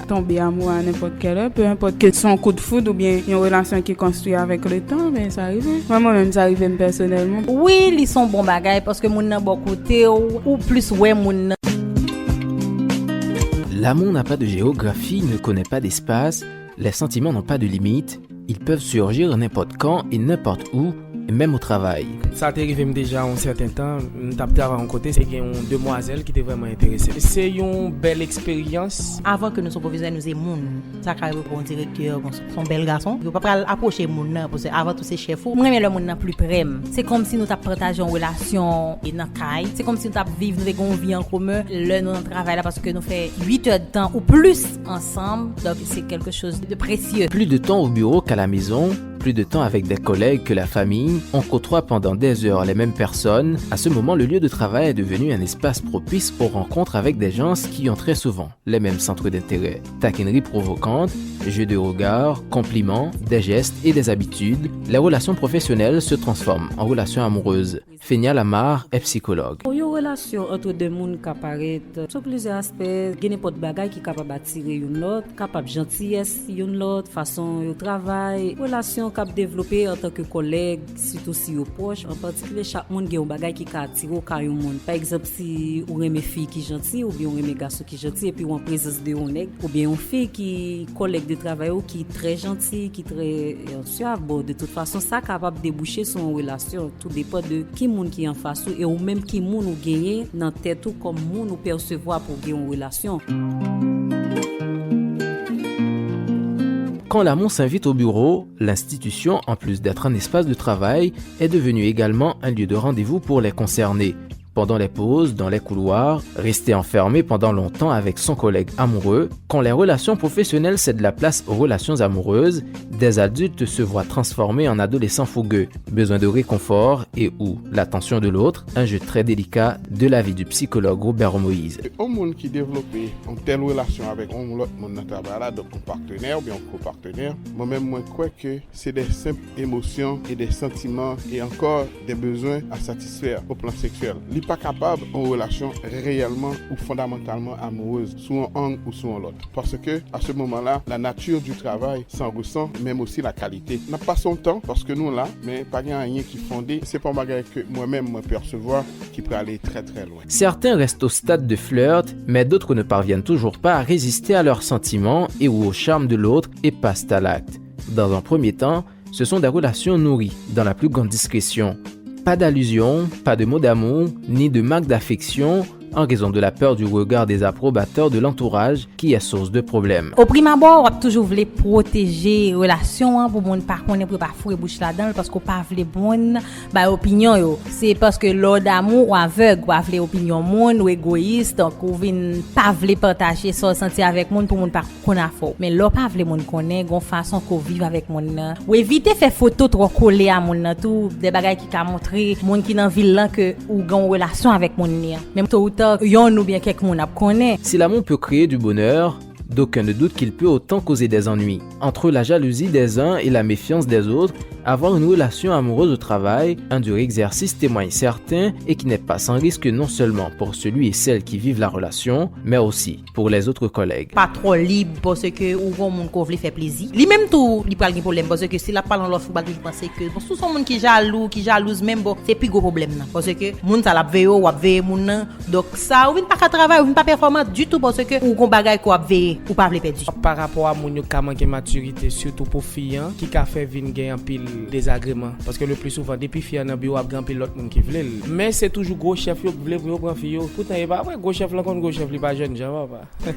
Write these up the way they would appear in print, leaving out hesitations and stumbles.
tomber amoureux à n'importe quelle heure, peu importe que son coup de foudre ou bien une relation qui est construite avec le temps, mais ça arrive. Moi-même, ça arrive personnellement. Oui, ils sont bons bagages parce que moun nan bon côté ou plus ouais moun nan. L'amour n'a pas de géographie, ne connaît pas d'espace, les sentiments n'ont pas de limite, ils peuvent surgir n'importe quand et n'importe où, et même au travail. Ça t'est arrivé déjà un certain temps, nous avons travaillé en côté, c'est une demoiselle qui était vraiment intéressée. C'est une belle expérience. Avant que nous soyons professeurs, nous sommes moun. Ça arrive pour un directeur, son bel garçon. Il ne faut pas approcher moun nan parce que avant tout c'est chef. Moi mais le moun nan plus près. C'est comme si nous avons partagé une relation et dans caille. C'est comme si nous avons vivre une vie en commun. Là nous travaillons là parce que nous faisons 8 heures de temps ou plus ensemble. Donc c'est quelque chose de précieux. Plus de temps au bureau qu'à la maison, plus de temps avec des collègues que la famille, on côtoie pendant des heures les mêmes personnes. À ce moment, le lieu de travail est devenu un espace propice aux rencontres avec des gens qui ont très souvent les mêmes centres d'intérêt. Taquineries provocantes, jeux de regard, compliments, des gestes et des habitudes, les relations professionnelles se transforment en relations amoureuses. Fénia Lamar est psychologue. Pour une relation entre deux mondes qui apparaissent sur plusieurs aspects, il y a n'importe bagaille qui est capable d'attirer une autre, capable de gentillesse une autre, façon de travail, relation capable de développer en tant que collègue, surtout si au proche. En particulier, chaque monde a un bagaille qui attire au cas monde. Par exemple, si on aime fille qui gentille ou bien on aime garçon qui gentil et puis on présence de un nègre ou bien une fille qui collègue de travail ou qui très gentil, qui très suave. Bon, de toute façon, ça capable de déboucher sur une relation. Tout dépend de qui monde qui en face et ou même qui monde ou gagner dans tête ou comme monde ou percevoir pour gagner une relation. Quand l'amour s'invite au bureau, l'institution, en plus d'être un espace de travail, est devenue également un lieu de rendez-vous pour les concernés. Pendant les pauses, dans les couloirs, rester enfermé pendant longtemps avec son collègue amoureux, quand les relations professionnelles cèdent la place aux relations amoureuses, des adultes se voient transformés en adolescents fougueux, besoin de réconfort et ou l'attention de l'autre, un jeu très délicat de la vie du psychologue Robert Moïse. Un monde qui développe une telle relation avec un autre monde dans le travail, donc un partenaire ou bien un copartenaire, moi-même, je crois que c'est des simples émotions et des sentiments et encore des besoins à satisfaire au plan sexuel. Pas capable en relation réellement ou fondamentalement amoureuse, soit un ou soit l'autre. Parce que à ce moment-là, la nature du travail s'en ressent, même aussi la qualité. N'a pas son temps parce que nous là, mais pas rien qui fondé. C'est pas bagage que moi-même me percevoir qui peut aller très très loin. Certains restent au stade de flirt, mais d'autres ne parviennent toujours pas à résister à leurs sentiments et ou au charme de l'autre et passent à l'acte. Dans un premier temps, ce sont des relations nourries dans la plus grande discrétion. Pas d'allusion, pas de mots d'amour, ni de marque d'affection, en raison de la peur du regard des approbateurs de l'entourage qui est source de problèmes. Au prime abord, on toujours voulu protéger relation pour moun pas connaître pour pas fouer bouche là-dedans parce qu'on pas veut bonne ba opinion yo. C'est parce que l'ordre d'amour ou aveugle ou veut opinion moun ou égoïste donc ou vinn pas veut partager son senti avec moun pour moun pas connait fort. Mais l'or pas veut moun connaît gon façon qu'on vivre avec moun nan. Ou éviter faire photo trop coller à moun nan tout des bagages qui ka montrer moun qui dans ville là que ou gon relation avec moun nan. Même tout yon ou bien quelqu'un n'a connaît. Si l'amour peut créer du bonheur, d'aucuns ne doutent qu'il peut autant causer des ennuis. Entre la jalousie des uns et la méfiance des autres, avoir une relation amoureuse au travail, un dur exercice témoigne certain et qui n'est pas sans risque non seulement pour celui et celle qui vivent la relation, mais aussi pour les autres collègues. Pas trop libre parce que ou bon monde qu'on veut faire plaisir. Lui même tout, il parle de problème parce que si la parle en l'autre, il pense que bon, tout son monde qui jaloux, qui jalouse même bon, c'est plus gros problème là parce que monde ça la veille ou veille moun nan. Donc ça ou vinn pas travail, ou vinn pas performant du tout parce que ou gon bagay ko veille ou pas veut perdre. Par rapport à moun yo ka manque maturité surtout pour filles qui ka fait vinn gain en pile désagrément parce que le plus souvent depuis fille dans bureau a grand pile l'autre monde qui veut mais c'est toujours gros chef yo veut pour prendre fille yo pourtant il pas gros chef là kon gros chef li pas jeune gens pas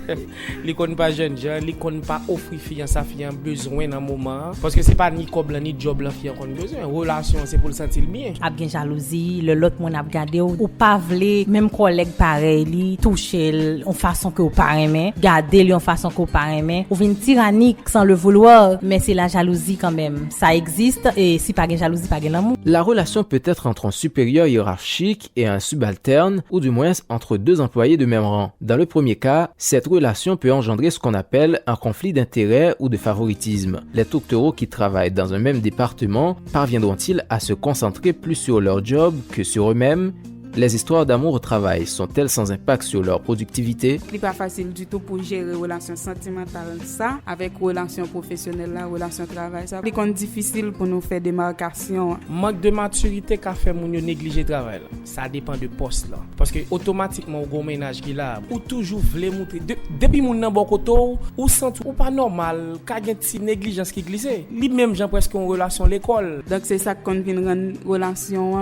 li kon pas jeune gens li kon pas offrir fille sa fille en besoin dans moment parce que c'est pas ni cob ni job la fille kon besoin relation c'est pour le sentir bien a bien jalousie le l'autre monde a regarder ou pas veut même collègue pareil li toucher en façon que ou pas aimer garder lui en façon que ou pas aimer ou vinn tyrannique sans le vouloir mais c'est la jalousie quand même ça existe et si pas de jalousie, pas de l'amour. La relation peut être entre un supérieur hiérarchique et un subalterne, ou du moins entre deux employés de même rang. Dans le premier cas, cette relation peut engendrer ce qu'on appelle un conflit d'intérêts ou de favoritisme. Les tourtereaux qui travaillent dans un même département parviendront-ils à se concentrer plus sur leur job que sur eux-mêmes? Les histoires d'amour au travail sont-elles sans impact sur leur productivité? Ce n'est pas facile du tout pour gérer relation sentimentale ça avec relation professionnelle là, relation travail ça. C'est difficile pour nous faire des marcations. Manque de maturité qu'a fait moun yo négliger travail là. Ça dépend de poste là parce que automatiquement au ménage qui là ou toujours vle montrer depuis moun nan bon côté ou sent ou pas normal ka gen ti négligence qui glisse. Li même gens presque en relation l'école. Donc c'est ça qu'on vient rendre relation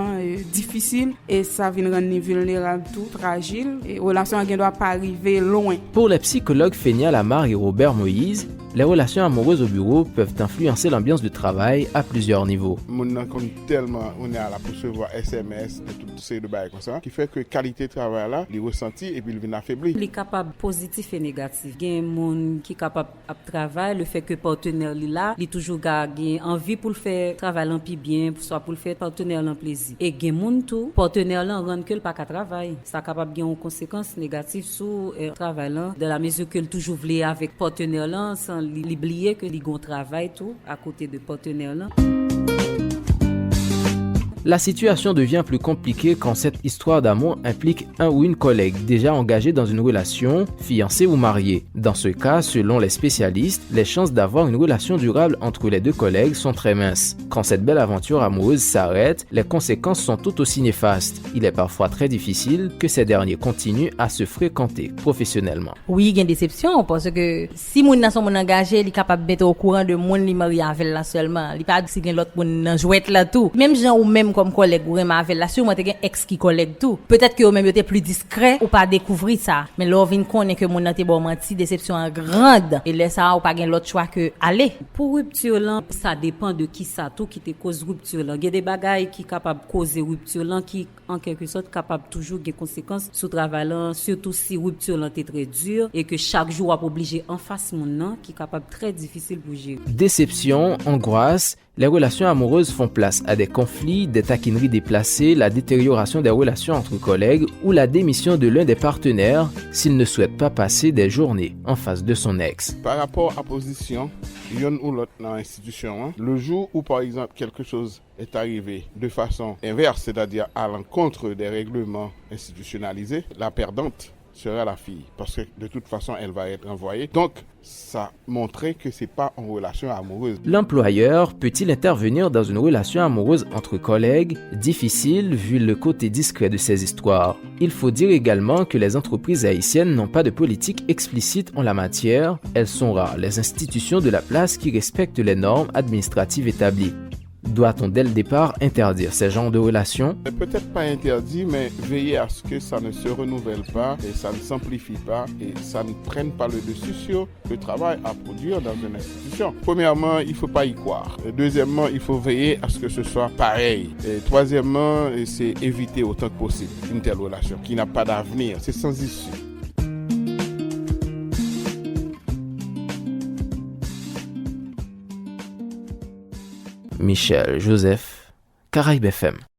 difficile et ça vient rendre vulnérable tout, fragile et relation ne doit pas arriver loin. Pour les psychologues Fénia Lamar et Robert Moïse, les relations amoureuses au bureau peuvent influencer l'ambiance du travail à plusieurs niveaux. Mon comme tellement on est à la recevoir SMS et tout ces bails comme ça qui fait que qualité de travail là, il ressenti et puis il vient affaibli. Il est capable positif et négatif. Il y a un monde qui est capable de travailler, le fait que partenaire là, il toujours gagné envie pour le faire travailler en plus bien, soit pour le faire partenaire en plaisir. Et il y a monde tout partenaire là rend que le pas travail. Ça capable de avoir une conséquence négative sur le travail là de la mesure que toujours voulait avec partenaire là sans l'oublier que il travail tout à côté de partenaire là. La situation devient plus compliquée quand cette histoire d'amour implique un ou une collègue déjà engagée dans une relation, fiancée ou mariée. Dans ce cas, selon les spécialistes, les chances d'avoir une relation durable entre les deux collègues sont très minces. Quand cette belle aventure amoureuse s'arrête, les conséquences sont tout aussi néfastes. Il est parfois très difficile que ces derniers continuent à se fréquenter professionnellement. Oui, il y a une déception parce que si moun nan son moun engagé, il est capable de mettre au courant de moun li marié avec là seulement. Il pas si gen l'autre moun nan jouette là tout. Même gens ou même comme collègue ou même avec là sûrement t'es ex qui collègue tout. Peut-être que eux même étaient plus discret ou pas découvrir ça. Mais là vinn connaît que moun nan te bon menti, déception en grande et là ça ou pas gen l'autre choix que aller. Pour rupture là, ça dépend de qui ça tout qui te cause rupture là. Il y a des bagailles qui capable causer rupture là qui en quelque sorte capable toujours des conséquences sur travail là, surtout si rupture là est très dur et que chaque jour a obligé en face moun nan qui capable très difficile pour gérer. Déception, angoisse, les relations amoureuses font place à des conflits, des taquineries déplacées, la détérioration des relations entre collègues ou la démission de l'un des partenaires s'il ne souhaite pas passer des journées en face de son ex. Par rapport à position, yon ou l'autre dans l'institution, le jour où par exemple quelque chose est arrivé de façon inverse, c'est-à-dire à l'encontre des règlements institutionnalisés, la perdante sera la fille, parce que de toute façon, elle va être envoyée. Donc, ça montrait que c'est pas une relation amoureuse. L'employeur peut-il intervenir dans une relation amoureuse entre collègues? Difficile vu le côté discret de ces histoires. Il faut dire également que les entreprises haïtiennes n'ont pas de politique explicite en la matière. Elles sont rares les institutions de la place qui respectent les normes administratives établies. Doit-on dès le départ interdire ces genres de relations? Peut-être pas interdit, mais veiller à ce que ça ne se renouvelle pas et ça ne s'amplifie pas et ça ne prenne pas le dessus sur le travail à produire dans une institution. Premièrement, il ne faut pas y croire. Deuxièmement, il faut veiller à ce que ce soit pareil. Et troisièmement, c'est éviter autant que possible une telle relation qui n'a pas d'avenir. C'est sans issue. Michel Joseph, Caraïbes FM.